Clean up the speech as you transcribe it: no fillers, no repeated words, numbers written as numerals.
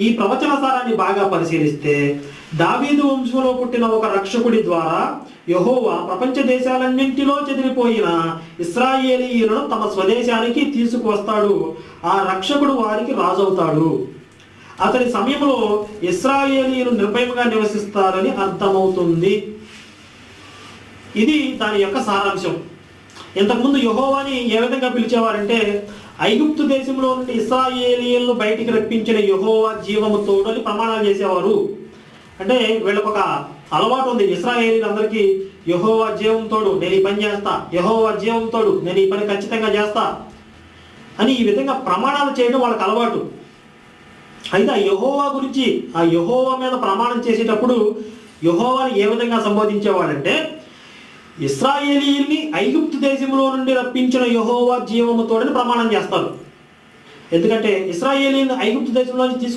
ఈ ప్రవచన సారాన్ని బాగా పరిశీలిస్తే దావీదు వంశంలో పుట్టిన ఒక రక్షకుడి ద్వారా యెహోవా ప్రపంచ దేశాలన్నింటిలో చెదిరిపోయిన ఇశ్రాయేలీయులను తమ స్వదేశానికి తీసుకువస్తాడు. ఆ రక్షకుడు వారికి రాజవుతాడు. అతని సమయంలో ఇశ్రాయేలీయులు నిర్భయంగా నివసిస్తారని అర్థమవుతుంది. ఇది దాని యొక్క సారాంశం. ఇంతకుముందు యెహోవాని ఏ విధంగా పిలిచేవారంటే, ఐగుప్తు దేశంలో నుండి ఇశ్రాయేలీయులను బయటికి రప్పించిన యెహోవా జీవము తోడు అని ప్రమాణాలు చేసేవారు. అంటే వీళ్ళకు ఒక అలవాటు ఉంది. ఇశ్రాయేలీలందరికీ యెహోవా జీవం తోడు, నేను ఈ పని చేస్తా, యెహోవా జీవం తోడు, నేను ఈ పని ఖచ్చితంగా చేస్తా అని ఈ విధంగా ప్రమాణాలు చేయడం వాళ్ళకి అలవాటు. అయితే ఆ యెహోవా గురించి, ఆ యెహోవా మీద ప్రమాణం చేసేటప్పుడు యెహోవాని ఏ విధంగా సంబోధించేవాడంటే, ఇశ్రాయేలీయుల్ని ఐగుప్తు దేశంలో నుండి రప్పించిన యెహోవా జీవము తోడని ప్రమాణం చేస్తారు. ఎందుకంటే ఇశ్రాయేలీయుల్ని ఐగుప్తు దేశంలో నుంచి